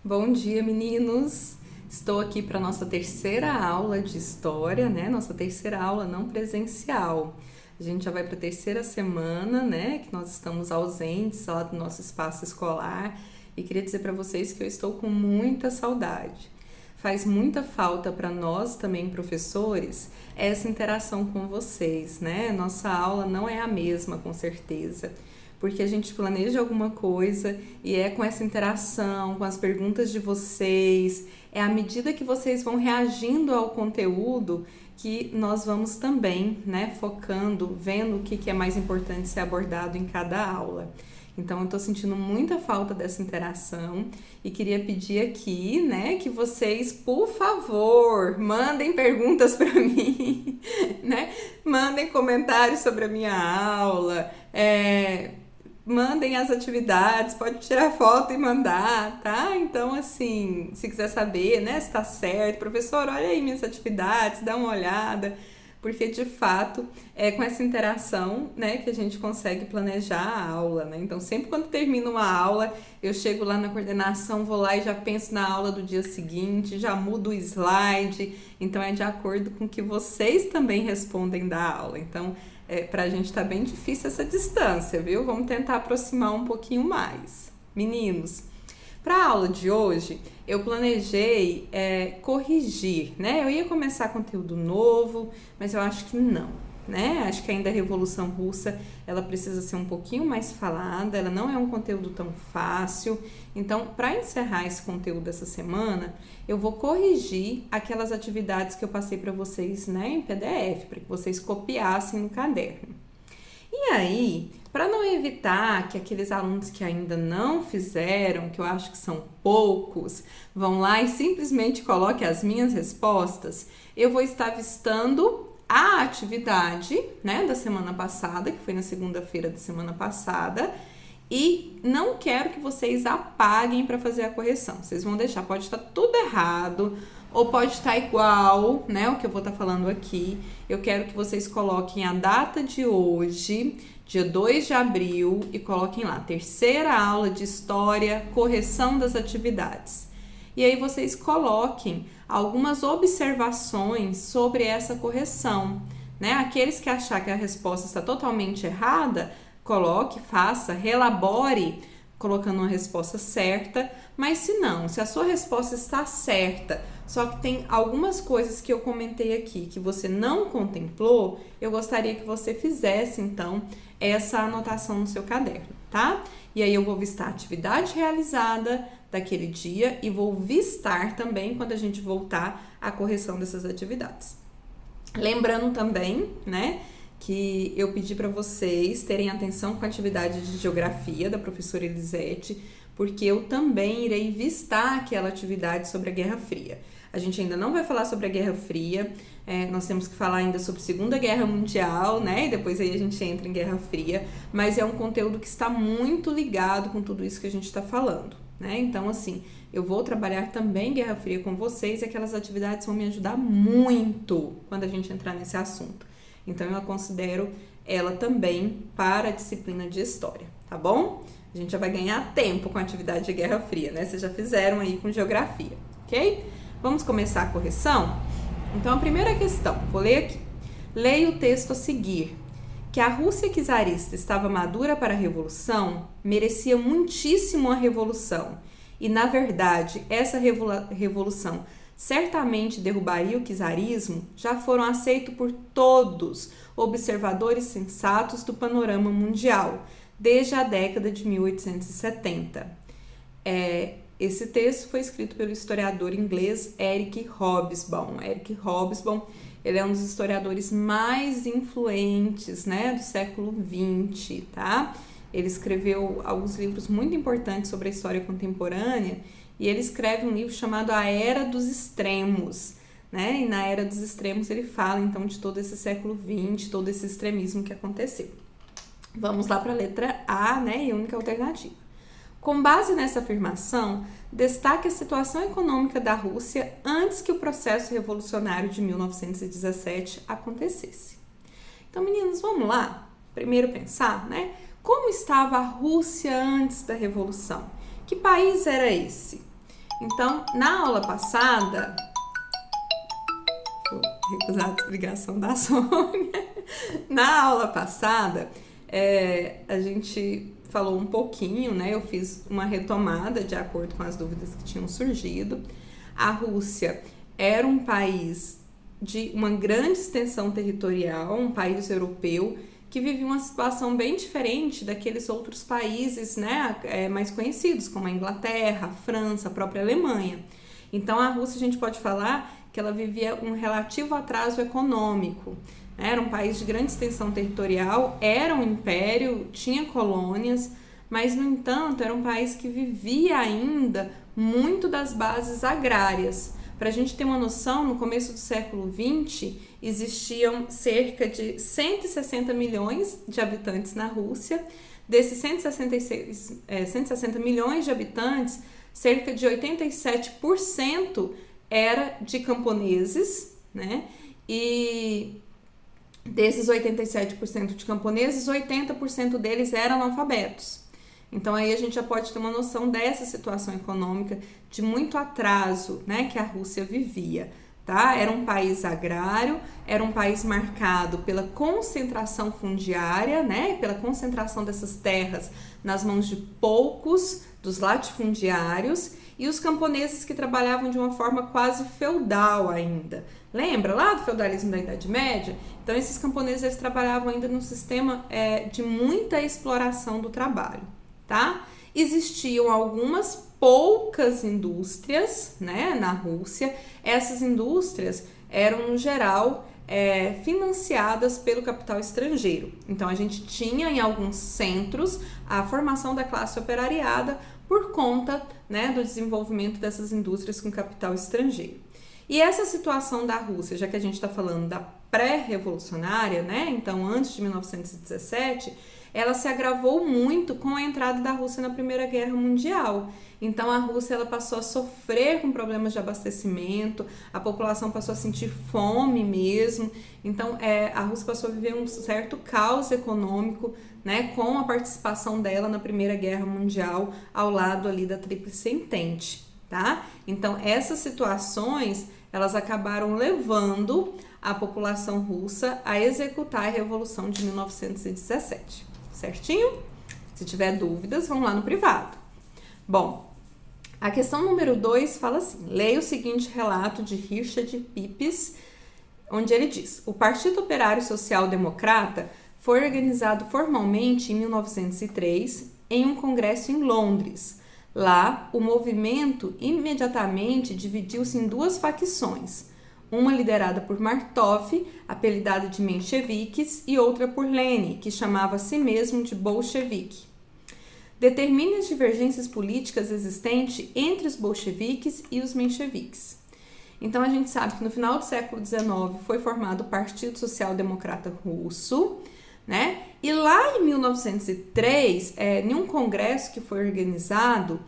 Bom dia, meninos! Estou aqui para nossa terceira aula de história, né? Nossa terceira aula não presencial. A gente já vai para a terceira semana, né? Que nós estamos ausentes lá do nosso espaço escolar e queria dizer para vocês que eu estou com muita saudade. Faz muita falta para nós também, professores, essa interação com vocês, né? Nossa aula não é a mesma, com certeza, porque a gente planeja alguma coisa e é com essa interação, com as perguntas de vocês, é à medida que vocês vão reagindo ao conteúdo que nós vamos também, né, focando, vendo o que é mais importante ser abordado em cada aula. Então, eu tô sentindo muita falta dessa interação e queria pedir aqui, né, que vocês, por favor, mandem perguntas para mim, né? Mandem comentários sobre a minha aula, mandem as atividades, pode tirar foto e mandar, tá? Então, assim, se quiser saber, né, se tá certo, professor, olha aí minhas atividades, dá uma olhada, porque de fato é com essa interação, né, que a gente consegue planejar a aula, né? Então, sempre quando termina uma aula, eu chego lá na coordenação, vou lá e já penso na aula do dia seguinte, já mudo o slide, então é de acordo com o que vocês também respondem da aula. Então, pra gente tá bem difícil essa distância, viu? Vamos tentar aproximar um pouquinho mais. Meninos, para a aula de hoje, eu planejei corrigir, né? Eu ia começar conteúdo novo, mas eu acho que não, né? Acho que ainda a Revolução Russa, ela precisa ser um pouquinho mais falada, ela não é um conteúdo tão fácil. Então, para encerrar esse conteúdo dessa semana, eu vou corrigir aquelas atividades que eu passei para vocês, né, em PDF, para que vocês copiassem no caderno. E aí, para não evitar que aqueles alunos que ainda não fizeram, que eu acho que são poucos, vão lá e simplesmente coloquem as minhas respostas, eu vou estar listando a atividade, né, da semana passada, que foi na segunda-feira da semana passada, e não quero que vocês apaguem para fazer a correção. Vocês vão deixar, pode estar tudo errado, ou pode estar igual, né, o que eu vou estar falando aqui. Eu quero que vocês coloquem a data de hoje, dia 2 de abril, e coloquem lá, terceira aula de história, correção das atividades. E aí vocês coloquem algumas observações sobre essa correção, né? Aqueles que achar que a resposta está totalmente errada, coloque, faça, relabore, colocando uma resposta certa, mas se não, se a sua resposta está certa, só que tem algumas coisas que eu comentei aqui que você não contemplou, eu gostaria que você fizesse, então, essa anotação no seu caderno, tá? E aí eu vou vistar a atividade realizada daquele dia e vou vistar também quando a gente voltar à correção dessas atividades. Lembrando também, né, que eu pedi para vocês terem atenção com a atividade de geografia da professora Elisete, porque eu também irei vistar aquela atividade sobre a Guerra Fria. A gente ainda não vai falar sobre a Guerra Fria, nós temos que falar ainda sobre a Segunda Guerra Mundial, né? E depois aí a gente entra em Guerra Fria, mas é um conteúdo que está muito ligado com tudo isso que a gente está falando, né? Então, assim, eu vou trabalhar também Guerra Fria com vocês e aquelas atividades vão me ajudar muito quando a gente entrar nesse assunto. Então, eu considero ela também para a disciplina de História, tá bom? A gente já vai ganhar tempo com a atividade de Guerra Fria, né? Vocês já fizeram aí com Geografia, ok? Vamos começar a correção? Então, a primeira questão, vou ler aqui. Leia o texto a seguir. Que a Rússia czarista estava madura para a Revolução, merecia muitíssimo a Revolução. E, na verdade, essa revolução certamente derrubaria o czarismo, já foram aceitos por todos observadores sensatos do panorama mundial, desde a década de 1870. Esse texto foi escrito pelo historiador inglês Eric Hobsbawm. Eric Hobsbawm, ele é um dos historiadores mais influentes, né, do século XX, tá? Ele escreveu alguns livros muito importantes sobre a história contemporânea e ele escreve um livro chamado A Era dos Extremos, né? E na Era dos Extremos ele fala, então, de todo esse século XX, todo esse extremismo que aconteceu. Vamos lá para a letra A, né, e única alternativa. Com base nessa afirmação, destaque a situação econômica da Rússia antes que o processo revolucionário de 1917 acontecesse. Então, meninos, vamos lá? Primeiro pensar, né? Como estava a Rússia antes da Revolução? Que país era esse? Então, na aula passada, vou recusar a ligação da Sônia. Na aula passada, a gente falou um pouquinho, né? Eu fiz uma retomada de acordo com as dúvidas que tinham surgido. A Rússia era um país de uma grande extensão territorial, um país europeu que vivia uma situação bem diferente daqueles outros países, né, mais conhecidos, como a Inglaterra, a França, a própria Alemanha. Então, a Rússia, a gente pode falar que ela vivia um relativo atraso econômico. Era um país de grande extensão territorial, era um império, tinha colônias, mas, no entanto, era um país que vivia ainda muito das bases agrárias. Para a gente ter uma noção, no começo do século XX, existiam cerca de 160 milhões de habitantes na Rússia. Desses 160 milhões de habitantes, cerca de 87% era de camponeses, né? E desses 87% de camponeses, 80% deles eram analfabetos. Então aí a gente já pode ter uma noção dessa situação econômica de muito atraso, né, que a Rússia vivia, tá? Era um país agrário, era um país marcado pela concentração fundiária, né, pela concentração dessas terras nas mãos de poucos, dos latifundiários, e os camponeses que trabalhavam de uma forma quase feudal ainda. Lembra lá do feudalismo da Idade Média? Então esses camponeses eles trabalhavam ainda num sistema de muita exploração do trabalho. Tá? Existiam algumas poucas indústrias, né, na Rússia. Essas indústrias eram, no geral, financiadas pelo capital estrangeiro. Então, a gente tinha em alguns centros a formação da classe operariada por conta, né, do desenvolvimento dessas indústrias com capital estrangeiro. E essa situação da Rússia, já que a gente está falando da pré-revolucionária, né, então antes de 1917, ela se agravou muito com a entrada da Rússia na Primeira Guerra Mundial. Então a Rússia ela passou a sofrer com problemas de abastecimento, a população passou a sentir fome mesmo. Então a Rússia passou a viver um certo caos econômico, né, com a participação dela na Primeira Guerra Mundial ao lado ali da Tríplice Entente, tá? Então essas situações elas acabaram levando a população russa a executar a Revolução de 1917. Certinho? Se tiver dúvidas, vão lá no privado. Bom, a questão número 2 fala assim: leia o seguinte relato de Richard Pipes, onde ele diz: o Partido Operário Social Democrata foi organizado formalmente em 1903 em um congresso em Londres. Lá, o movimento imediatamente dividiu-se em duas facções, uma liderada por Martov, apelidado de mencheviques, e outra por Lenin, que chamava a si mesmo de bolchevique. Determine as divergências políticas existentes entre os bolcheviques e os mencheviques. Então a gente sabe que no final do século XIX foi formado o Partido Social Democrata Russo, né? E lá em 1903, em um congresso que foi organizado,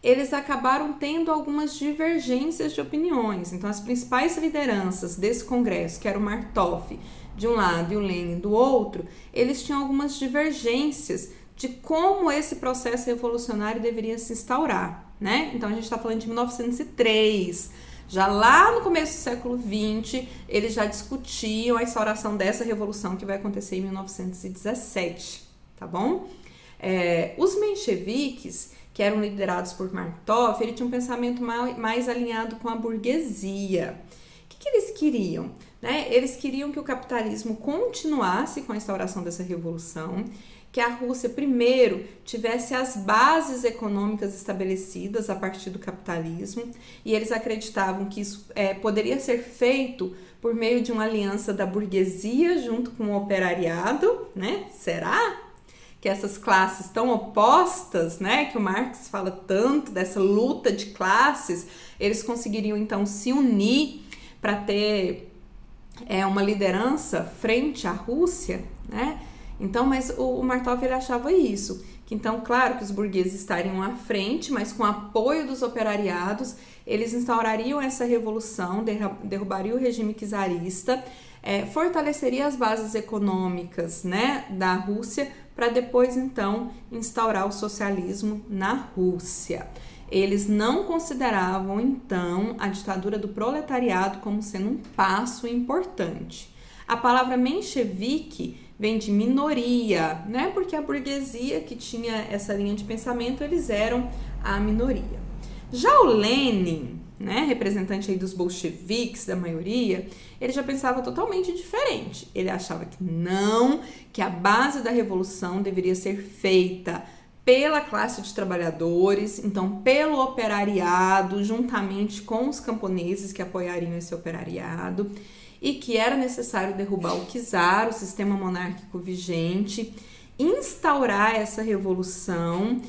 eles acabaram tendo algumas divergências de opiniões. Então, as principais lideranças desse congresso, que era o Martov de um lado e o Lenin do outro, eles tinham algumas divergências de como esse processo revolucionário deveria se instaurar, né? Então, a gente está falando de 1903. Já lá no começo do século XX, eles já discutiam a instauração dessa revolução que vai acontecer em 1917, tá bom? Os mencheviques, que eram liderados por Martov, ele tinha um pensamento mais alinhado com a burguesia. O que eles queriam? Né? Eles queriam que o capitalismo continuasse com a instauração dessa revolução, que a Rússia, primeiro, tivesse as bases econômicas estabelecidas a partir do capitalismo, e eles acreditavam que isso poderia ser feito por meio de uma aliança da burguesia junto com o operariado, né? Será? Que essas classes tão opostas, né, que o Marx fala tanto dessa luta de classes, eles conseguiriam então se unir para ter uma liderança frente à Rússia, né? Então, mas o Martov ele achava isso, que então, claro que os burgueses estariam à frente, mas com apoio dos operariados, eles instaurariam essa revolução, derrubariam o regime czarista, fortaleceria as bases econômicas, né, da Rússia, para depois, então, instaurar o socialismo na Rússia. eles não consideravam, então, a ditadura do proletariado como sendo um passo importante. A palavra menchevique vem de minoria, né? Porque a burguesia que tinha essa linha de pensamento, eles eram a minoria. Já o Lenin, né, representante aí dos bolcheviques, da maioria, ele já pensava totalmente diferente. Ele achava que não, que a base da revolução deveria ser feita pela classe de trabalhadores, então pelo operariado, juntamente com os camponeses que apoiariam esse operariado, e que era necessário derrubar o czar, o sistema monárquico vigente, instaurar essa revolução,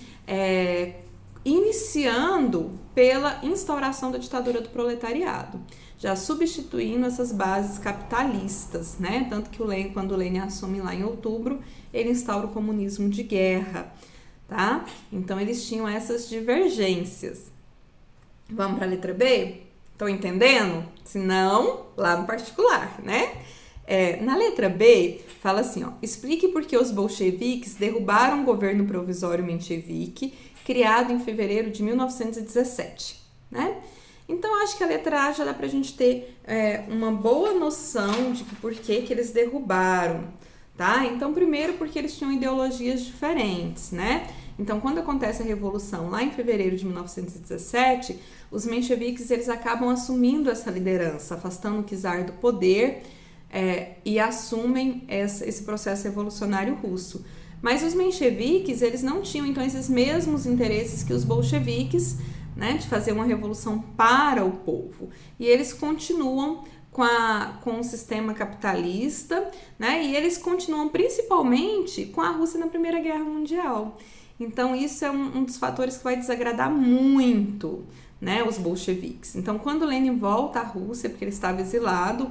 iniciando pela instauração da ditadura do proletariado, já substituindo essas bases capitalistas, né? Tanto que quando o Lenin assume lá em outubro, ele instaura o comunismo de guerra, tá? Então eles tinham essas divergências. Vamos para a letra B? Estão entendendo? Se não, lá no particular, né? Na letra B, fala assim, ó, explique por que os bolcheviques derrubaram o governo provisório menchevique, criado em fevereiro de 1917, né? Então, acho que a letra A já dá pra gente ter uma boa noção de por que eles derrubaram, tá? Então, primeiro, porque eles tinham ideologias diferentes, né? Então, quando acontece a Revolução lá em fevereiro de 1917, os mencheviques, eles acabam assumindo essa liderança, afastando o czar do poder e assumem esse processo revolucionário russo. Mas os mencheviques, eles não tinham, então, esses mesmos interesses que os bolcheviques, né, de fazer uma revolução para o povo. E eles continuam com o sistema capitalista, né, e eles continuam principalmente com a Rússia na Primeira Guerra Mundial. Então, isso é um dos fatores que vai desagradar muito, né, os bolcheviques. Então, quando Lenin volta à Rússia, porque ele estava exilado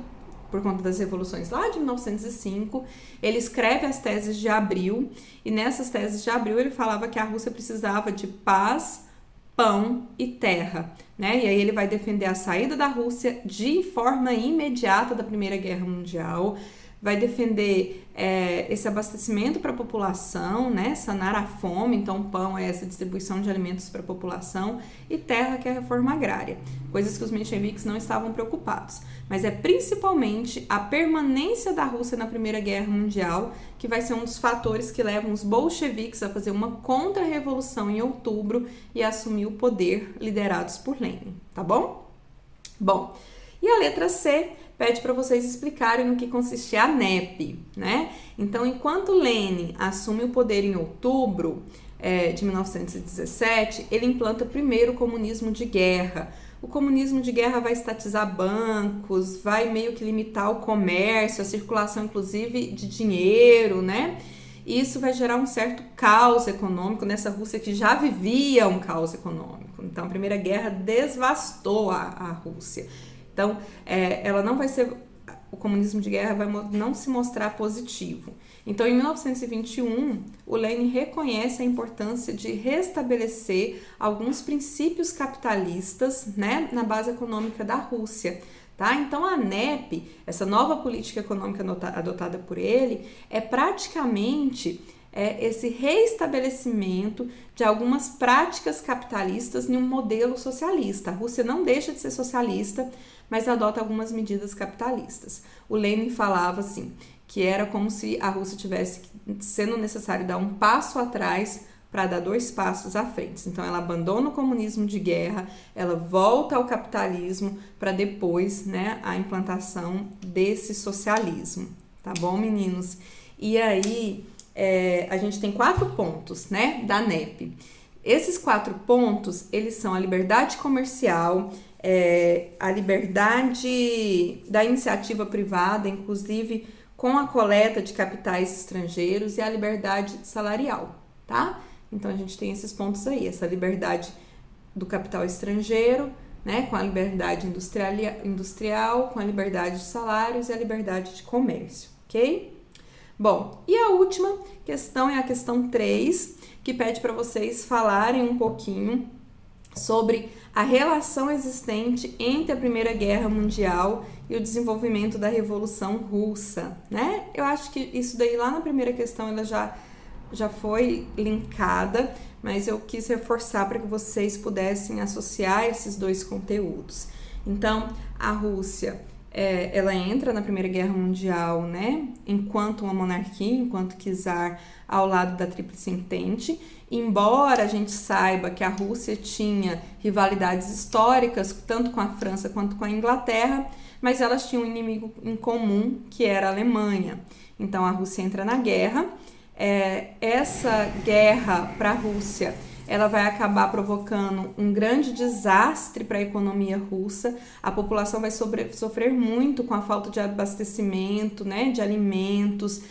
por conta das revoluções lá de 1905, ele escreve as teses de Abril, e nessas teses de Abril ele falava que a Rússia precisava de paz, pão e terra, né? E aí ele vai defender a saída da Rússia de forma imediata da Primeira Guerra Mundial, vai defender esse abastecimento para a população, né? Sanar a fome, então pão é essa distribuição de alimentos para a população, e terra, que é a reforma agrária, coisas que os mencheviques não estavam preocupados. Mas é principalmente a permanência da Rússia na Primeira Guerra Mundial que vai ser um dos fatores que levam os bolcheviques a fazer uma contra-revolução em outubro e assumir o poder, liderados por Lenin, tá bom? Bom, e a letra C pede para vocês explicarem no que consistia a NEP, né? Então, enquanto Lenin assume o poder em outubro de 1917, ele implanta primeiro o comunismo de guerra. O comunismo de guerra vai estatizar bancos, vai meio que limitar o comércio, a circulação, inclusive, de dinheiro, né? E isso vai gerar um certo caos econômico nessa Rússia que já vivia um caos econômico. Então, a Primeira Guerra devastou a Rússia. Então, ela não vai ser... O comunismo de guerra vai não se mostrar positivo. Então, em 1921, o Lenin reconhece a importância de restabelecer alguns princípios capitalistas, né, na base econômica da Rússia. Tá? Então, a NEP, essa nova política econômica adotada por ele, é praticamente esse reestabelecimento de algumas práticas capitalistas em um modelo socialista. A Rússia não deixa de ser socialista, mas adota algumas medidas capitalistas. O Lenin falava assim, que era como se a Rússia tivesse sendo necessário dar um passo atrás para dar 2 passos à frente. Então, ela abandona o comunismo de guerra, ela volta ao capitalismo para depois, né, a implantação desse socialismo. Tá bom, meninos? E aí, a gente tem 4 pontos, né, da NEP. Esses 4 pontos, eles são a liberdade comercial, a liberdade da iniciativa privada, inclusive com a coleta de capitais estrangeiros, e a liberdade salarial, tá? Então, a gente tem esses pontos aí, essa liberdade do capital estrangeiro, né, com a liberdade industrial, com a liberdade de salários e a liberdade de comércio, ok? Bom, e a última questão é a questão 3, que pede para vocês falarem um pouquinho sobre a relação existente entre a Primeira Guerra Mundial e o desenvolvimento da Revolução Russa, né? Eu acho que isso daí lá na primeira questão ela já foi linkada, mas eu quis reforçar para que vocês pudessem associar esses dois conteúdos. Então, a Rússia, ela entra na Primeira Guerra Mundial, né, enquanto uma monarquia, enquanto czar, ao lado da Tríplice Entente, embora a gente saiba que a Rússia tinha rivalidades históricas, tanto com a França quanto com a Inglaterra, mas elas tinham um inimigo em comum, que era a Alemanha. Então, a Rússia entra na guerra. Essa guerra para a Rússia, ela vai acabar provocando um grande desastre para a economia russa. A população vai sofrer muito com a falta de abastecimento, né, de alimentos,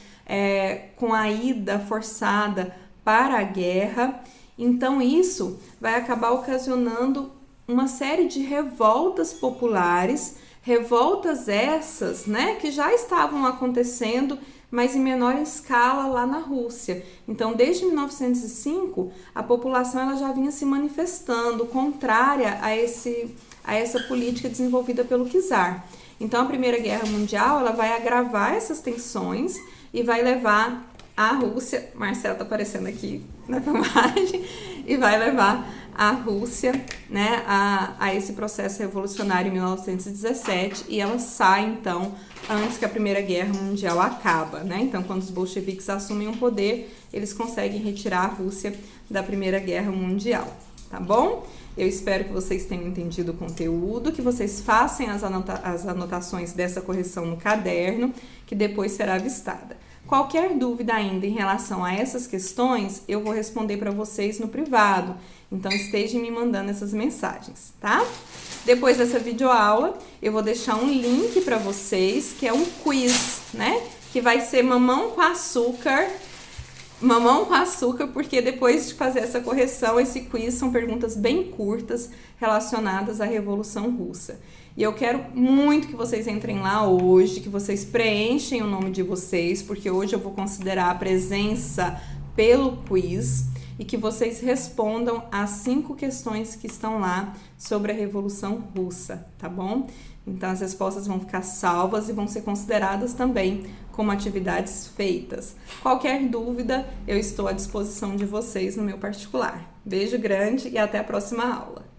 com a ida forçada para a guerra. Então, isso vai acabar ocasionando uma série de revoltas populares, revoltas essas, né, que já estavam acontecendo, mas em menor escala lá na Rússia. Então, desde 1905, a população ela já vinha se manifestando contrária a essa política desenvolvida pelo czar. Então, a Primeira Guerra Mundial ela vai agravar essas tensões e vai levar a Rússia, Marcelo está aparecendo aqui na filmagem, e vai levar a Rússia, né, a esse processo revolucionário em 1917, e ela sai, então, antes que a Primeira Guerra Mundial acaba, né? Então, quando os bolcheviques assumem o poder, eles conseguem retirar a Rússia da Primeira Guerra Mundial, tá bom? Eu espero que vocês tenham entendido o conteúdo, que vocês façam as anotações dessa correção no caderno, que depois será avistada. Qualquer dúvida ainda em relação a essas questões, eu vou responder para vocês no privado. Então, estejam me mandando essas mensagens, tá? Depois dessa videoaula, eu vou deixar um link para vocês, que é um quiz, né? Que vai ser mamão com açúcar, porque depois de fazer essa correção, esse quiz são perguntas bem curtas relacionadas à Revolução Russa. E eu quero muito que vocês entrem lá hoje, que vocês preenchem o nome de vocês, porque hoje eu vou considerar a presença pelo quiz, e que vocês respondam as 5 questões que estão lá sobre a Revolução Russa, tá bom? Então, as respostas vão ficar salvas e vão ser consideradas também como atividades feitas. Qualquer dúvida, eu estou à disposição de vocês no meu particular. Beijo grande e até a próxima aula!